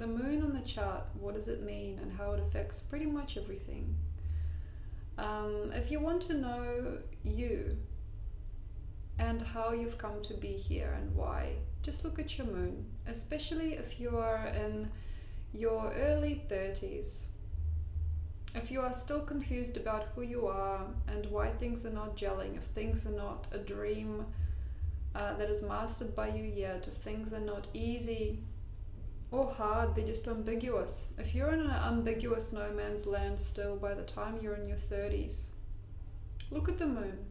The moon on the chart, what does it mean and how it affects pretty much everything. If you want to know you and how you've come to be here and why, just look at your moon, especially if you are in your early 30s. If you are still confused about who you are and why things are not gelling, if things are not a dream that is mastered by you yet, if things are not easy or hard, they're just ambiguous. If you're in an ambiguous no man's land still by the time you're in your 30s, look at the moon.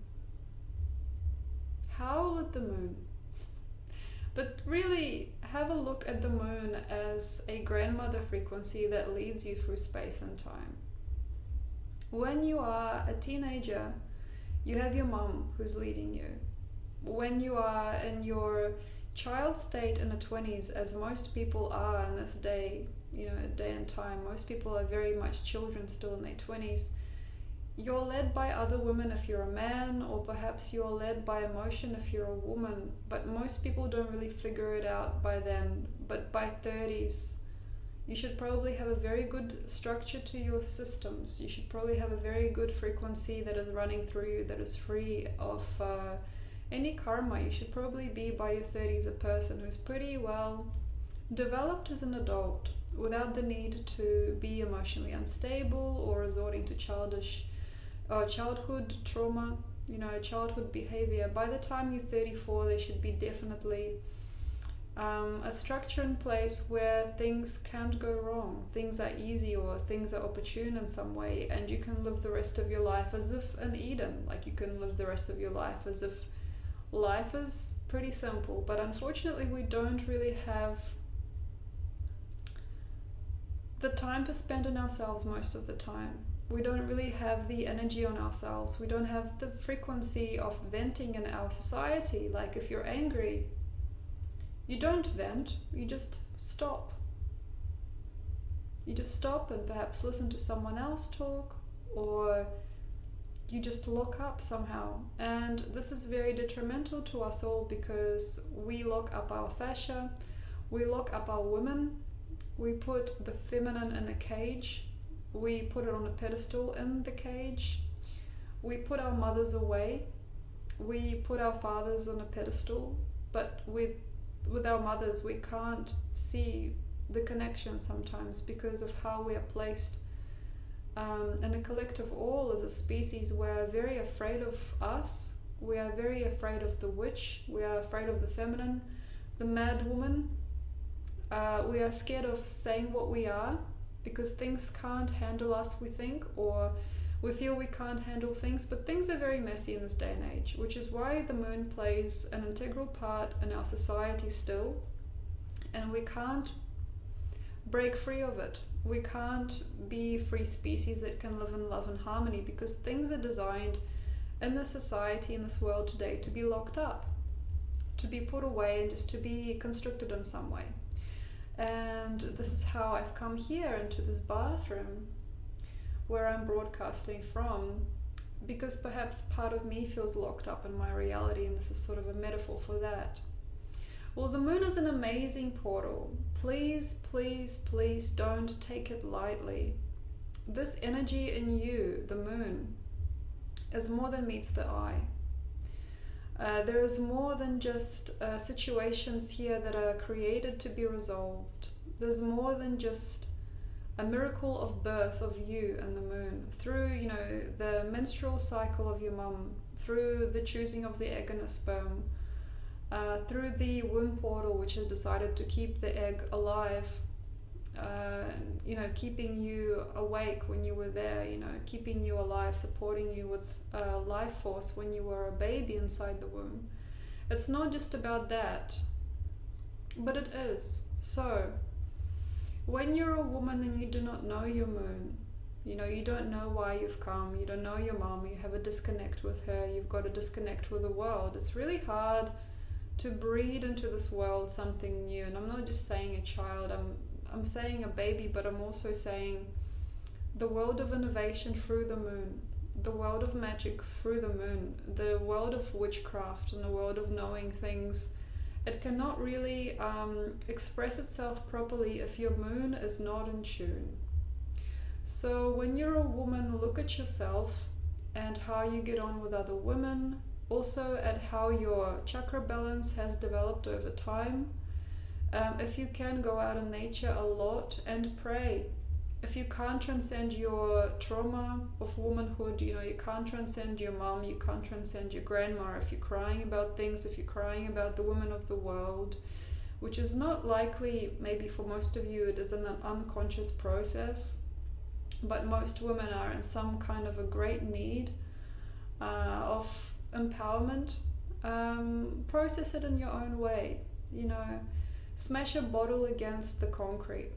Howl at the moon. But really have a look at the moon as a grandmother frequency that leads you through space and time. When you are a teenager, you have your mum who's leading you. When you are in your child state in the 20s, as most people are in this day, day and time, most people are very much children still in their 20s. You're led by other women if you're a man, or perhaps you're led by emotion if you're a woman, but most people don't really figure it out by then. But by 30s, you should probably have a very good structure to your systems. You should probably have a very good frequency that is running through you, that is free of any karma. You should probably be by your 30s a person who's pretty well developed as an adult without the need to be emotionally unstable or resorting to childhood trauma, childhood behavior. By the time you're 34, there should be definitely a structure in place where things can't go wrong. Things are easy or things are opportune in some way, and you can live the rest of your life as if in Eden. Like you can live the rest of your life as if life is pretty simple. But unfortunately, we don't really have the time to spend on ourselves most of the time. We don't really have the energy on ourselves. We don't have the frequency of venting in our society. Like if you're angry, you don't vent, you just stop. You just stop and perhaps listen to someone else talk, or you just lock up somehow. And this is very detrimental to us all because we lock up our fascia, we lock up our women, we put the feminine in a cage, we put it on a pedestal in the cage, we put our mothers away, we put our fathers on a pedestal, but with our mothers we can't see the connection sometimes because of how we are placed in a collective all as a species. We are very afraid of us, we are very afraid of the witch, we are afraid of the feminine, the mad woman. We are scared of saying what we are because things can't handle us, we think, or we feel we can't handle things. But things are very messy in this day and age, which is why the moon plays an integral part in our society still, and we can't break free of it. We can't be free species that can live in love and harmony because things are designed in this society, in this world today, to be locked up, to be put away, and just to be constricted in some way. And this is how I've come here into this bathroom where I'm broadcasting from, because perhaps part of me feels locked up in my reality, and this is sort of a metaphor for that. Well, the moon is an amazing portal. Please, please, please don't take it lightly. This energy in you, the moon, is more than meets the eye. There is more than just situations here that are created to be resolved. There's more than just a miracle of birth of you and the moon through, the menstrual cycle of your mum, through the choosing of the egg and the sperm, through the womb portal, which has decided to keep the egg alive, keeping you awake when you were there, keeping you alive, supporting you with life force when you were a baby inside the womb. It's not just about that, but it is. So when you're a woman and you do not know your moon, you don't know why you've come, you don't know your mom, you have a disconnect with her, you've got a disconnect with the world. It's really hard to breed into this world something new. And I'm not just saying a child, I'm saying a baby, but I'm also saying the world of innovation through the moon, the world of magic through the moon, the world of witchcraft, and the world of knowing things It cannot really express itself properly if your moon is not in tune. So when you're a woman, look at yourself and how you get on with other women, also at how your chakra balance has developed over time. If you can, go out in nature a lot and pray. If you can't transcend your trauma of womanhood, you can't transcend your mom, you can't transcend your grandma. If you're crying about things, if you're crying about the women of the world, which is not likely, maybe for most of you, it is an unconscious process, but most women are in some kind of a great need of empowerment. Process it in your own way. Smash a bottle against the concrete.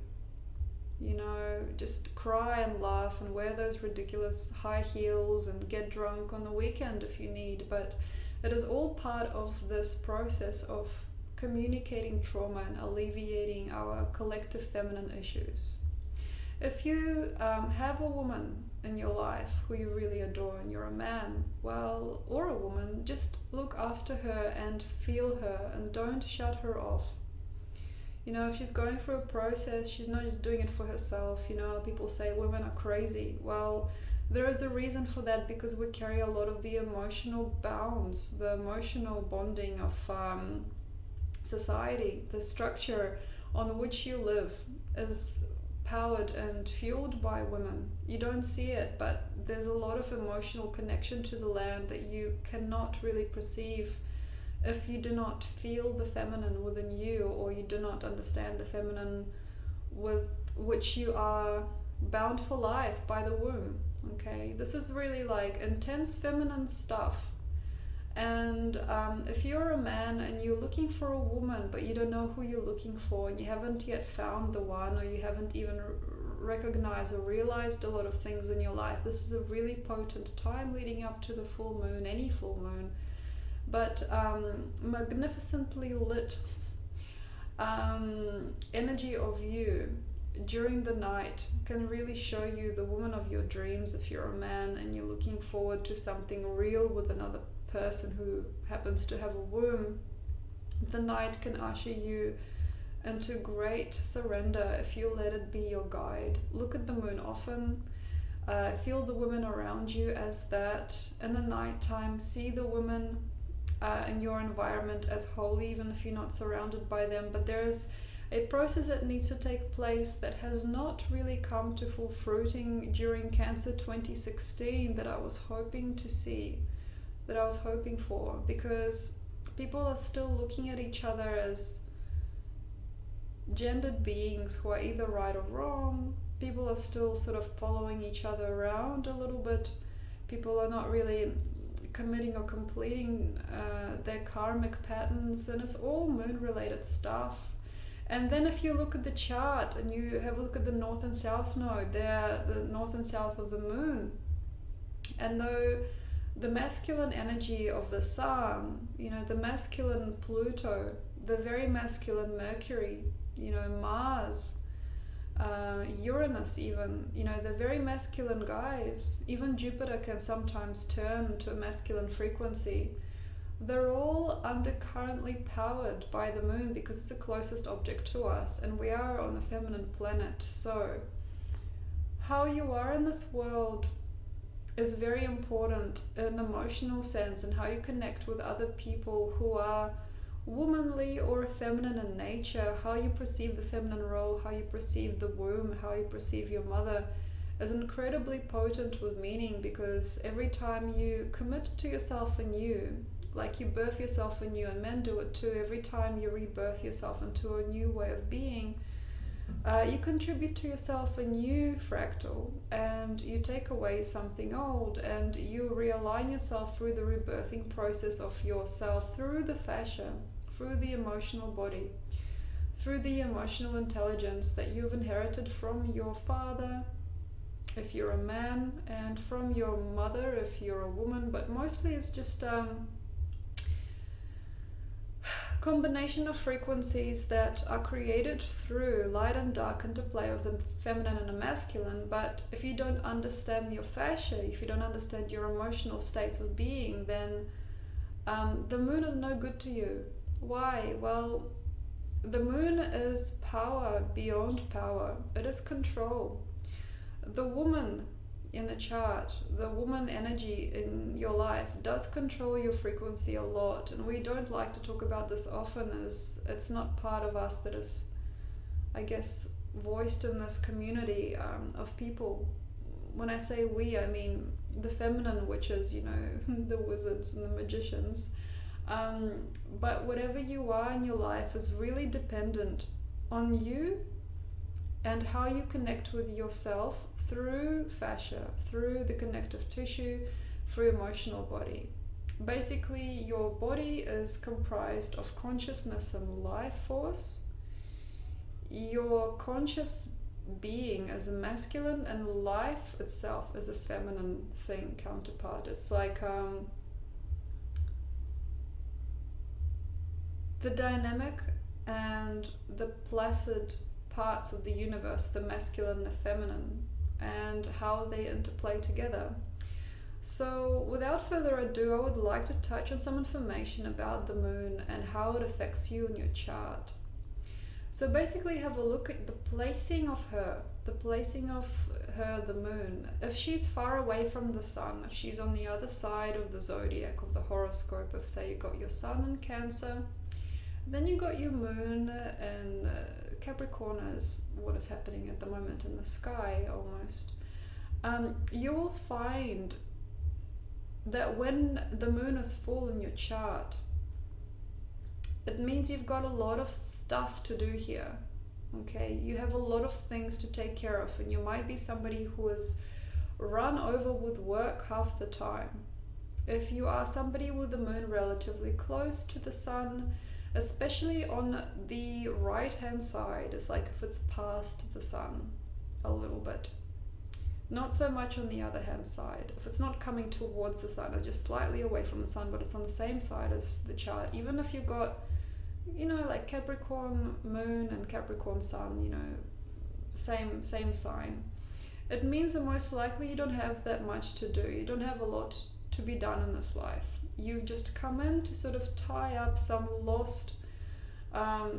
Just cry and laugh and wear those ridiculous high heels and get drunk on the weekend if you need. But it is all part of this process of communicating trauma and alleviating our collective feminine issues. If you have a woman in your life who you really adore and you're a man, or a woman, just look after her and feel her and don't shut her off. If she's going through a process, she's not just doing it for herself. People say women are crazy. Well, there is a reason for that, because we carry a lot of the emotional bounds, the emotional bonding of society. The structure on which you live is powered and fueled by women. You don't see it, but there's a lot of emotional connection to the land that you cannot really perceive if you do not feel the feminine within you, or you do not understand the feminine with which you are bound for life by the womb. Okay, this is really like intense feminine stuff. And if you're a man and you're looking for a woman, but you don't know who you're looking for, and you haven't yet found the one, or you haven't even recognized or realized a lot of things in your life, this is a really potent time leading up to the full moon, any full moon. But magnificently lit energy of you during the night can really show you the woman of your dreams if you're a man and you're looking forward to something real with another person who happens to have a womb. The night can usher you into great surrender if you let it be your guide. Look at the moon often. Feel the women around you as that. In the nighttime, see the women in your environment as whole, even if you're not surrounded by them. But there is a process that needs to take place that has not really come to full fruiting during Cancer 2016 that I was hoping to see, that I was hoping for, because people are still looking at each other as gendered beings who are either right or wrong. People are still sort of following each other around a little bit. People are not really committing or completing their karmic patterns, and it's all moon related stuff. And then if you look at the chart and you have a look at the north and south node, they're the north and south of the moon. And though the masculine energy of the sun, the masculine Pluto, the very masculine Mercury, Mars, Uranus even, the very masculine guys, even Jupiter can sometimes turn to a masculine frequency. They're all undercurrently powered by the moon because it's the closest object to us and we are on a feminine planet. So how you are in this world is very important in an emotional sense, and how you connect with other people who are womanly or feminine in nature, how you perceive the feminine role, how you perceive the womb, how you perceive your mother is incredibly potent with meaning, because every time you commit to yourself anew, like you birth yourself anew, and men do it too, every time you rebirth yourself into a new way of being, you contribute to yourself a new fractal, and you take away something old, and you realign yourself through the rebirthing process of yourself, through the fascia, through the emotional body, through the emotional intelligence that you've inherited from your father, if you're a man, and from your mother, if you're a woman. But mostly it's just combination of frequencies that are created through light and dark interplay of the feminine and the masculine. But if you don't understand your fascia, if you don't understand your emotional states of being, then the moon is no good to you. Why? Well, the moon is power beyond power. It is control. The woman in a chart, the woman energy in your life does control your frequency a lot, and we don't like to talk about this often as it's not part of us that is, I guess, voiced in this community of people. When I say we, I mean the feminine witches, the wizards and the magicians. But whatever you are in your life is really dependent on you and how you connect with yourself through fascia, through the connective tissue, through emotional body. Basically, your body is comprised of consciousness and life force. Your conscious being is a masculine, and life itself is a feminine thing, counterpart. It's like the dynamic and the placid parts of the universe, the masculine and the feminine, and how they interplay together. So without further ado, I would like to touch on some information about the moon and how it affects you in your chart. So basically have a look at the placing of her, the moon. If she's far away from the sun, if she's on the other side of the zodiac, of the horoscope, if say you got your sun in Cancer, then you got your moon in Capricorn, is what is happening at the moment in the sky almost. You will find that when the moon is full in your chart, it means you've got a lot of stuff to do here. Okay, you have a lot of things to take care of, and you might be somebody who is run over with work half the time. If you are somebody with the moon relatively close to the sun, especially on the right hand side, it's like if it's past the sun a little bit. Not so much on the other hand side. If it's not coming towards the sun, it's just slightly away from the sun, but it's on the same side as the chart. Even if you've got, like Capricorn moon and Capricorn sun, same sign. It means that most likely you don't have that much to do. You don't have a lot to be done in this life. You've just come in to sort of tie up some lost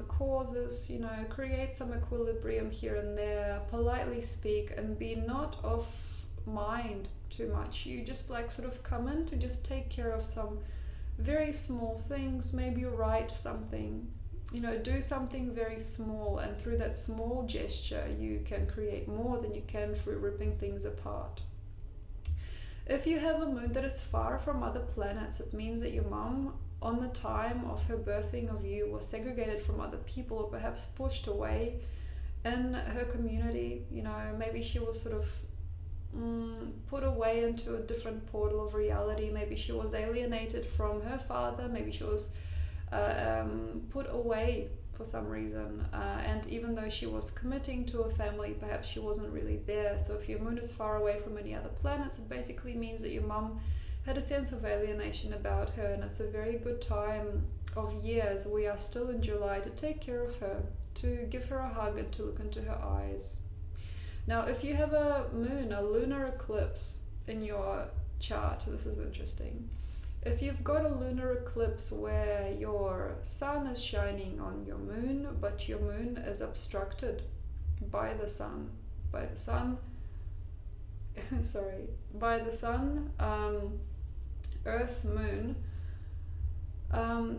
causes, create some equilibrium here and there, politely speak, and be not of mind too much. You just sort of come in to just take care of some very small things, maybe write something, do something very small, and through that small gesture you can create more than you can through ripping things apart. If you have a moon that is far from other planets, it means that your mom, on the time of her birthing of you, was segregated from other people, or perhaps pushed away in her community. Maybe she was sort of put away into a different portal of reality. Maybe she was alienated from her father. Maybe she was put away for some reason, and even though she was committing to a family, perhaps she wasn't really there. So if your moon is far away from any other planets, it basically means that your mum had a sense of alienation about her, and it's a very good time of years. We are still in July to take care of her, to give her a hug and to look into her eyes. Now, if you have a moon, a lunar eclipse in your chart, this is interesting. If you've got a lunar eclipse where your sun is shining on your moon, but your moon is obstructed by the sun, Earth, moon,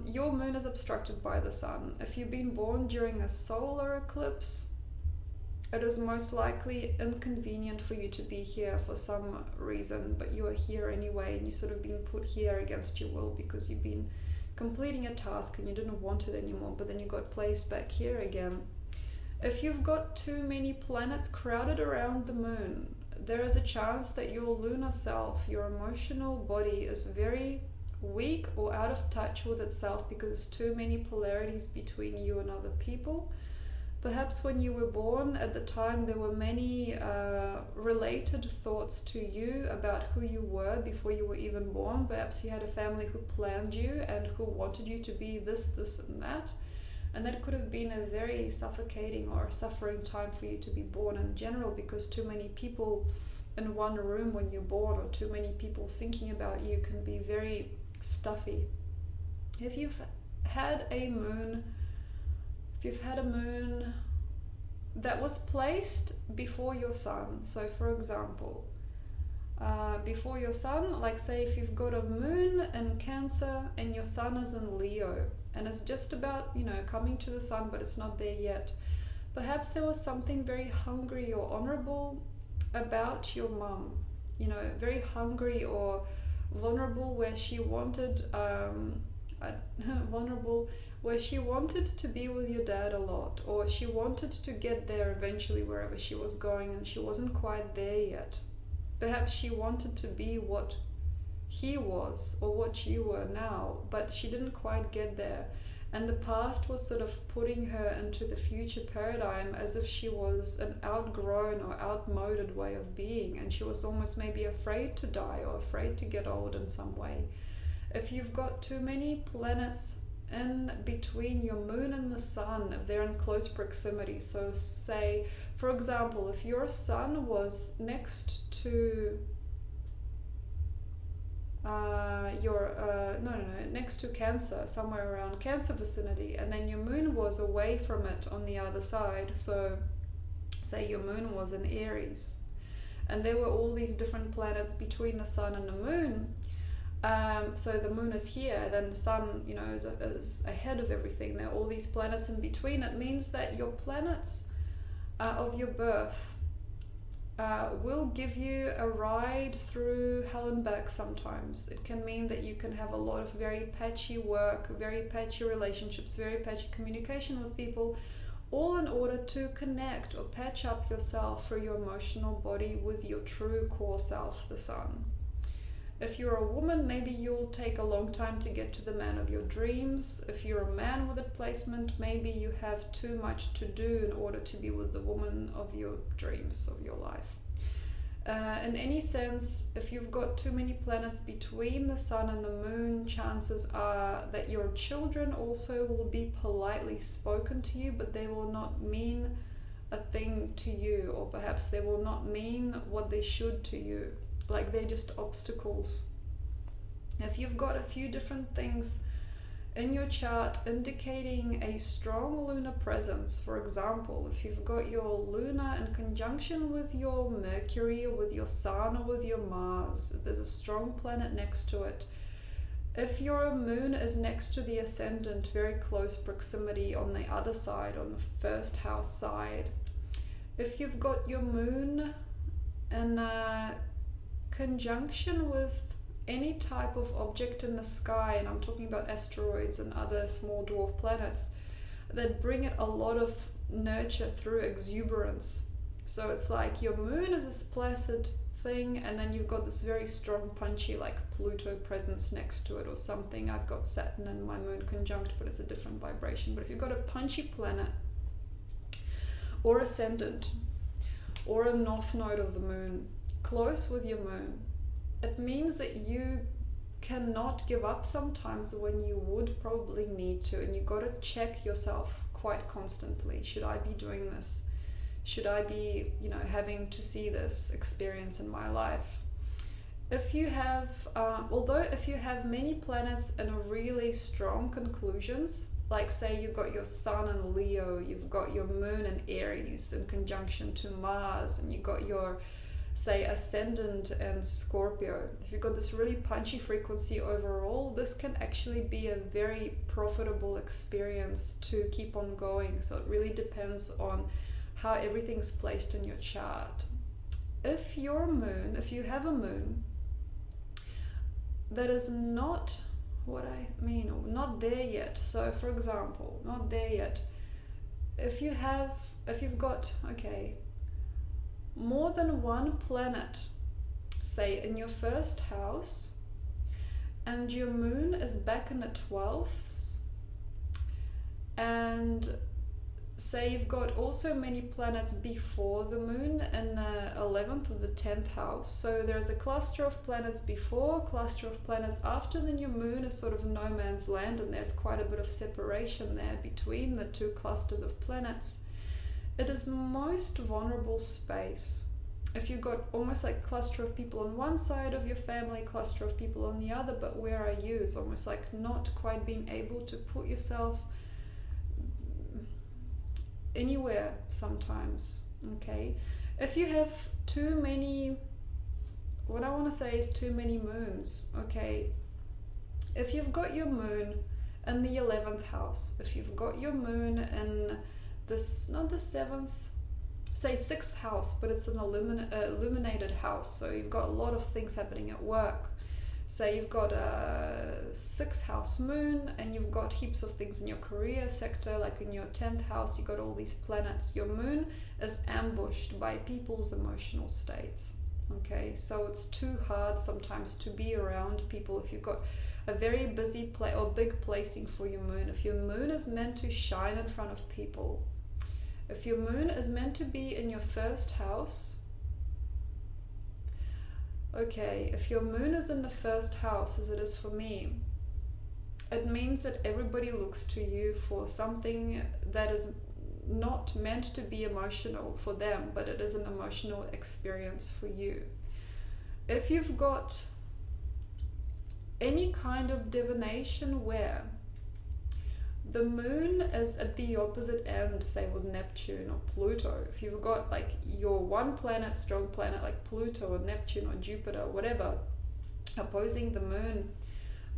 your moon is obstructed by the sun. If you've been born during a solar eclipse, it is most likely inconvenient for you to be here for some reason, but you are here anyway, and you're sort of being put here against your will because you've been completing a task and you didn't want it anymore, but then you got placed back here again. If you've got too many planets crowded around the moon, there is a chance that your lunar self, your emotional body, is very weak or out of touch with itself because there's too many polarities between you and other people. Perhaps when you were born, at the time there were many related thoughts to you about who you were before you were even born. Perhaps you had a family who planned you and who wanted you to be this, and that. And that could have been a very suffocating or suffering time for you to be born in general, because too many people in one room when you're born, or too many people thinking about you, can be very stuffy. If you've had a moon, that was placed before your sun, so for example, before your sun, like say if you've got a moon in Cancer and your sun is in Leo and it's just about, you know, coming to the sun, but it's not there yet. Perhaps there was something very hungry or honorable about your mum, you know, very hungry or vulnerable, where she wanted vulnerable, where she wanted to be with your dad a lot, or she wanted to get there eventually wherever she was going, and she wasn't quite there yet. Perhaps she wanted to be what he was or what you were now, but she didn't quite get there. And the past was sort of putting her into the future paradigm as if she was an outgrown or outmoded way of being, and she was almost maybe afraid to die or afraid to get old in some way. If you've got too many planets in between your moon and the sun, if they're in close proximity, so say, for example, if your sun was next to next to Cancer, somewhere around Cancer vicinity, and then your moon was away from it on the other side, so say your moon was in Aries, and there were all these different planets between the sun and the moon. So the moon is here, then the sun, you know, is ahead of everything. There are all these planets in between. It means that your planets of your birth will give you a ride through hell and back sometimes. It can mean that you can have a lot of very patchy work, very patchy relationships, very patchy communication with people, all in order to connect or patch up yourself through your emotional body with your true core self, the sun. If you're a woman, maybe you'll take a long time to get to the man of your dreams. If you're a man with a placement, maybe you have too much to do in order to be with the woman of your dreams, of your life. In any sense, if you've got too many planets between the sun and the moon, chances are that your children also will be politely spoken to you, but they will not mean a thing to you, or perhaps they will not mean what they should to you. Like they're just obstacles. If you've got a few different things in your chart indicating a strong lunar presence, for example, if you've got your Luna in conjunction with your Mercury, or with your Sun, or with your Mars, if there's a strong planet next to it. If your moon is next to the ascendant, very close proximity on the other side, on the first house side. If you've got your moon in conjunction with any type of object in the sky, and I'm talking about asteroids and other small dwarf planets that bring it a lot of nurture through exuberance. So it's like your moon is this placid thing, and then you've got this very strong punchy like Pluto presence next to it or something. I've got Saturn and my moon conjunct, but it's a different vibration. But if you've got a punchy planet or ascendant or a north node of the moon close with your moon, it means that you cannot give up sometimes when you would probably need to, and you've got to check yourself quite constantly. Should I be doing this? Should I be, you know, having to see this experience in my life? If you have, if you have many planets in really strong conclusions, like say you've got your Sun in Leo, you've got your moon in Aries in conjunction to Mars, and you've got your, say, ascendant and Scorpio. If you've got this really punchy frequency overall, this can actually be a very profitable experience to keep on going. So it really depends on how everything's placed in your chart. If you have a moon that is not not there yet. So for example, not there yet. If you've got, more than one planet, say in your first house, and your moon is back in the 12th, and say you've got also many planets before the moon in the 11th or the 10th house, so there's a cluster of planets before, cluster of planets after, then your moon is sort of no man's land, and there's quite a bit of separation there between the two clusters of planets. It is most vulnerable space. if you've got almost like a cluster of people on one side of your family, cluster of people on the other, but where are you? It's almost like not quite being able to put yourself anywhere sometimes. Okay, if you have too many, what I want to say is too many moons. Okay, if you've got your moon in the 11th house, if you've got your moon in this, not the 7th, say 6th house, but it's an illuminated house, so you've got a lot of things happening at work. Say you've got a 6th house moon and you've got heaps of things in your career sector, like in your 10th house you've got all these planets. Your moon is ambushed by people's emotional states. Okay, so it's too hard sometimes to be around people if you've got a very busy or big placing for your moon. If your moon is meant to shine in front of people, if your moon is meant to be in your 1st house, okay, if your moon is in the 1st house, as it is for me, it means that everybody looks to you for something that is not meant to be emotional for them, but it is an emotional experience for you. If you've got any kind of divination where the moon is at the opposite end, say with Neptune or Pluto, if you've got like your one planet, strong planet like Pluto or Neptune or Jupiter or whatever, opposing the moon,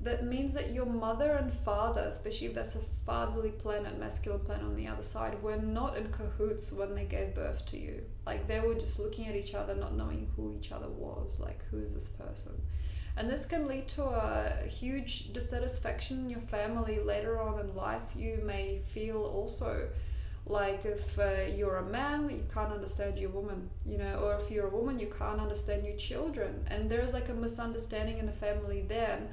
that means that your mother and father, especially if that's a fatherly planet, masculine planet on the other side, were not in cahoots when they gave birth to you. Like they were just looking at each other, not knowing who each other was, like who is this person? And this can lead to a huge dissatisfaction in your family later on in life. You may feel also like if you're a man, you can't understand your woman, you know, or if you're a woman, you can't understand your children. And there's like a misunderstanding in the family then.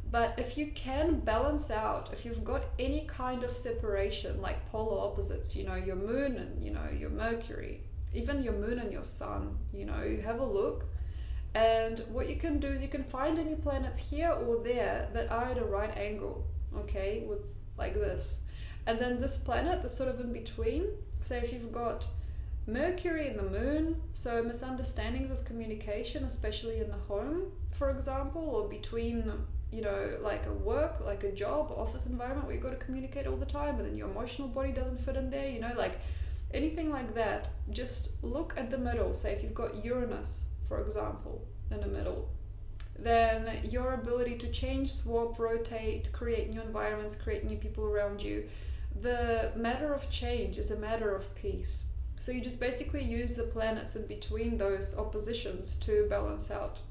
But if you can balance out, if you've got any kind of separation, like polar opposites, you know, your moon and, you know, your Mercury, even your moon and your sun, you know, you have a look. And what you can do is you can find any planets here or there that are at a right angle, okay, with like this. And then this planet that's sort of in between, say if you've got Mercury in the moon, so misunderstandings with communication, especially in the home, for example, or between, you know, like a work, like a job, office environment where you've got to communicate all the time, and then your emotional body doesn't fit in there, you know, like anything like that. Just look at the middle. Say if you've got Uranus, for example, in the middle, then your ability to change, swap, rotate, create new environments, create new people around you, the matter of change is a matter of peace. So you just basically use the planets in between those oppositions to balance out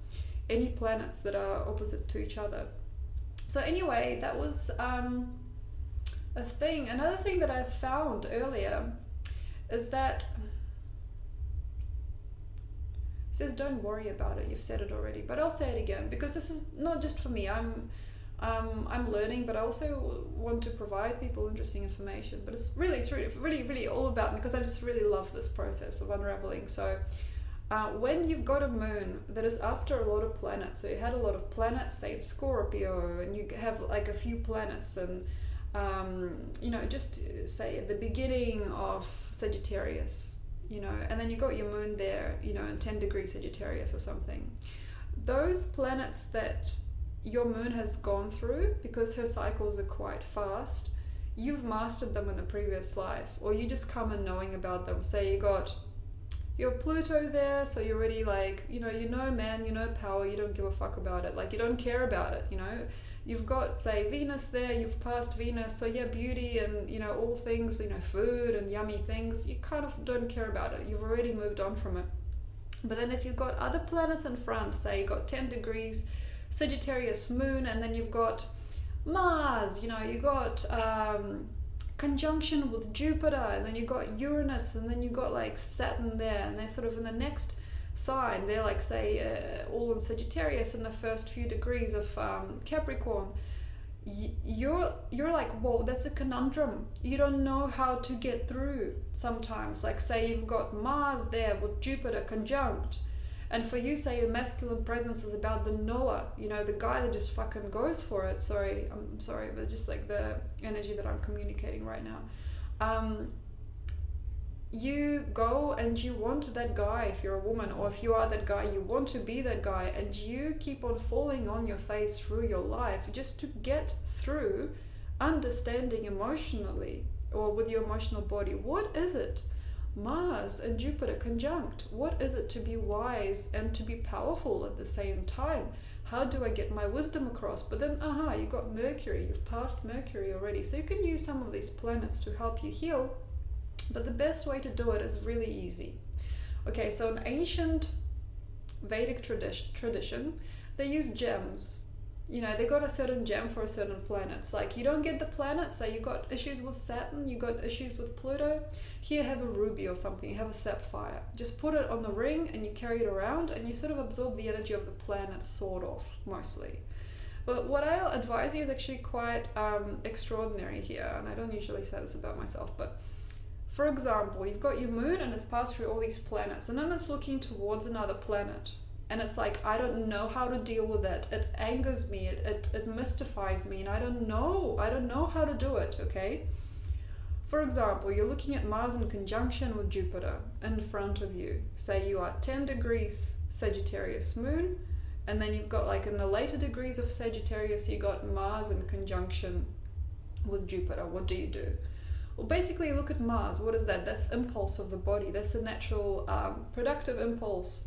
any planets that are opposite to each other. So anyway, that was a thing. Another thing that I found earlier is that says don't worry about it, you've said it already, but I'll say it again because this is not just for me. I'm learning, but I also want to provide people interesting information. But it's really all about me because I just really love this process of unraveling. So when you've got a moon that is after a lot of planets, so you had a lot of planets, say in Scorpio, and you have like a few planets, and you know, just say at the beginning of Sagittarius, you know, and then you got your moon there, you know, in 10 degrees Sagittarius or something. Those planets that your moon has gone through, because her cycles are quite fast, you've mastered them in a previous life, or you just come in knowing about them. Say you got your Pluto there, so you're already like, you know man, you know power, you don't give a fuck about it, like you don't care about it, you know. You've got, say, Venus there, you've passed Venus, so yeah, beauty and, you know, all things, you know, food and yummy things, you kind of don't care about it. You've already moved on from it. But then if you've got other planets in front, say you've got 10 degrees Sagittarius moon, and then you've got Mars, you know, you got conjunction with Jupiter, and then you got Uranus, and then you got like Saturn there, and they're sort of in the next sign. They're like, say, all in Sagittarius in the first few degrees of Capricorn. You're like, whoa, that's a conundrum. You don't know how to get through sometimes. Like, say you've got Mars there with Jupiter conjunct, and for you, say, your masculine presence is about the knower, you know, the guy that just fucking goes for it. I'm sorry, but just like the energy that I'm communicating right now. you go and you want that guy if you're a woman, or if you are that guy, you want to be that guy, and you keep on falling on your face through your life just to get through understanding emotionally or with your emotional body. What is it? Mars and Jupiter conjunct. What is it to be wise and to be powerful at the same time? How do I get my wisdom across? But then, you got Mercury. You've passed Mercury already. So you can use some of these planets to help you heal. But the best way to do it is really easy. Okay, so in ancient Vedic tradition, they use gems. You know, they got a certain gem for a certain planet. It's like, you don't get the planet, say you got issues with Saturn, you got issues with Pluto, here have a ruby or something, you have a sapphire. Just put it on the ring and you carry it around and you sort of absorb the energy of the planet, sort of, mostly. But what I'll advise you is actually quite extraordinary here, and I don't usually say this about myself, but for example, you've got your moon and it's passed through all these planets, and then it's looking towards another planet. And it's like, I don't know how to deal with that. It angers me, it mystifies me, and I don't know how to do it, okay? For example, you're looking at Mars in conjunction with Jupiter in front of you. Say you are 10 degrees Sagittarius moon, and then you've got, like, in the later degrees of Sagittarius, you got Mars in conjunction with Jupiter. What do you do? Well, basically, look at Mars. What is that? That's impulse of the body. That's a natural productive impulse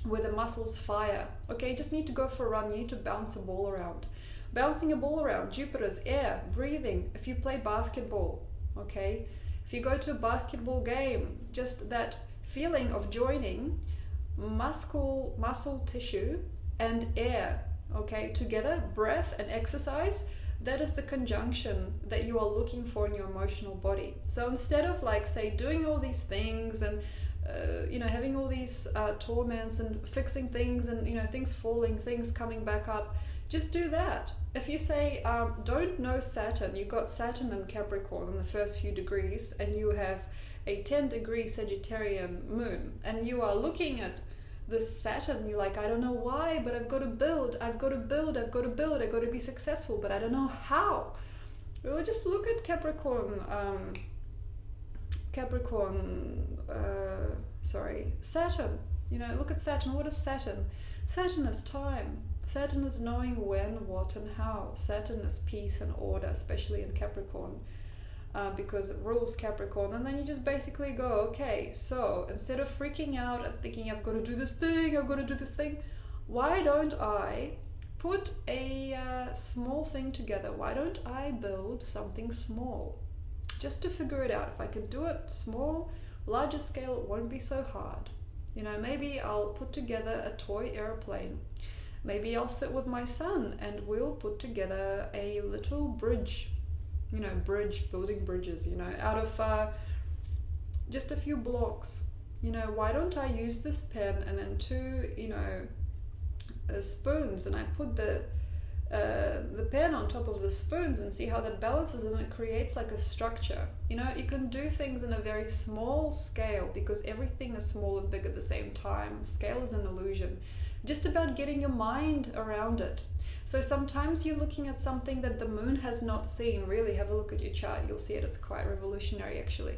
where the muscles fire. Okay, you just need to go for a run. You need to bounce a ball around. Bouncing a ball around, Jupiter's air, breathing. If you play basketball, okay, if you go to a basketball game, just that feeling of joining muscle tissue and air, okay, together, breath and exercise, that is the conjunction that you are looking for in your emotional body. So instead of, like, say, doing all these things and having all these torments and fixing things and, things falling, things coming back up, just do that. If you say, don't know Saturn, you got Saturn in Capricorn in the first few degrees, and you have a 10-degree Sagittarian moon, and you are looking at this Saturn, you're like, I don't know why, but I've got to build, I've got to be successful, but I don't know how. Well, just look at Saturn. Look at Saturn. What is Saturn? Saturn is time. Saturn is knowing when, what, and how. Saturn is peace and order, especially in Capricorn, because it rules Capricorn. And then you just basically go, okay, so instead of freaking out and thinking, I've got to do this thing, why don't I put a small thing together? Why don't I build something small? Just to figure it out. If I could do it small, larger scale, it won't be so hard. Maybe I'll put together a toy airplane. Maybe I'll sit with my son and we'll put together a little bridge. Building bridges, out of just a few blocks. Why don't I use this pen and then two, spoons, and I put the pen on top of the spoons and see how that balances, and it creates like a structure. You can do things in a very small scale because everything is small and big at the same time. Scale is an illusion. Just about getting your mind around it. So sometimes you're looking at something that the moon has not seen. Really have a look at your chart. You'll see it. It's quite revolutionary, actually.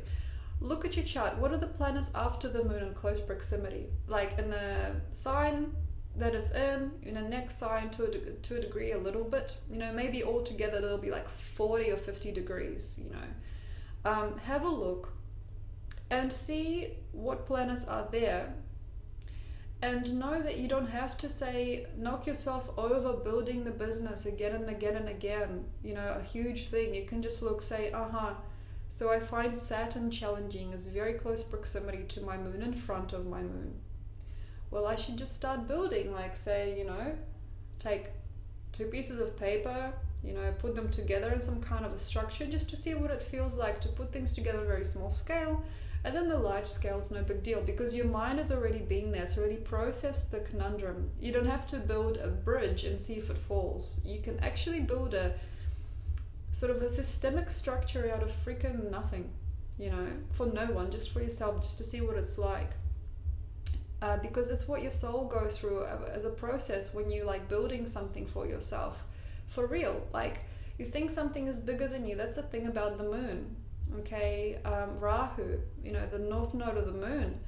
Look at your chart. What are the planets after the moon in close proximity? Like in the sign that is in a next sign to a degree a little bit. Maybe all together there'll be like 40 or 50 degrees, Have a look and see what planets are there. And know that you don't have to say, knock yourself over building the business again and again and again, a huge thing. You can just look, say, so I find Saturn challenging, is very close proximity to my moon, in front of my moon. Well, I should just start building, like, say, take 2 pieces of paper, put them together in some kind of a structure just to see what it feels like to put things together on a very small scale. And then the large scale is no big deal because your mind has already been there. It's already processed the conundrum. You don't have to build a bridge and see if it falls. You can actually build a sort of a systemic structure out of freaking nothing, for no one, just for yourself, just to see what it's like. Because it's what your soul goes through as a process when you like building something for yourself. For real, like you think something is bigger than you. That's the thing about the moon. okay, Rahu, the north node of the moon,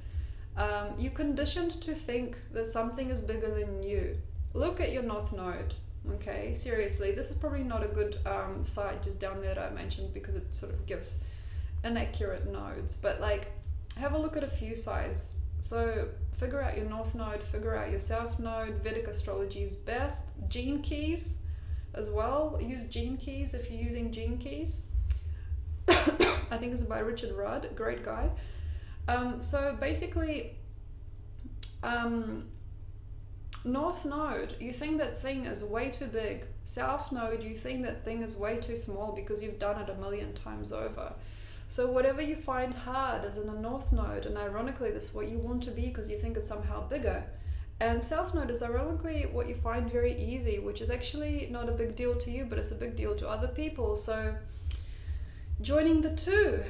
you're conditioned to think that something is bigger than you. Look at your north node, okay? Seriously, this is probably not a good site just down there that I mentioned, because it sort of gives inaccurate nodes, but like, have a look at a few sides. So figure out your north node, figure out your south node. Vedic astrology is best. Gene keys as well. Use gene keys if you're using gene keys. I think it's by Richard Rudd, great guy. So basically, north node, you think that thing is way too big. South node, you think that thing is way too small because you've done it a million times over. So whatever you find hard is in a north node, and ironically this is what you want to be because you think it's somehow bigger. And south node is ironically what you find very easy, which is actually not a big deal to you, but it's a big deal to other people. So joining the two,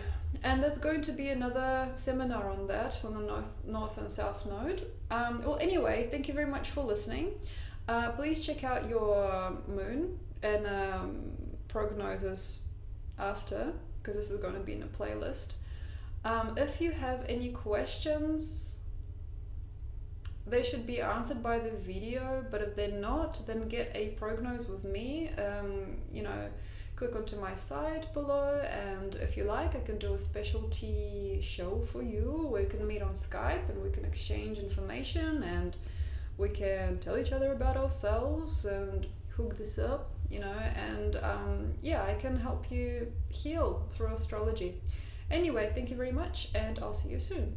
and there's going to be another seminar on that, on the north and south node. Well, anyway, thank you very much for listening. Please check out your moon and prognoses after, because this is going to be in a playlist. If you have any questions, they should be answered by the video, but if they're not, then get a prognose with me. Click onto my site below, and if you like, I can do a specialty show for you where you can meet on Skype and we can exchange information and we can tell each other about ourselves and hook this up, and I can help you heal through astrology. Anyway, thank you very much, and I'll see you soon.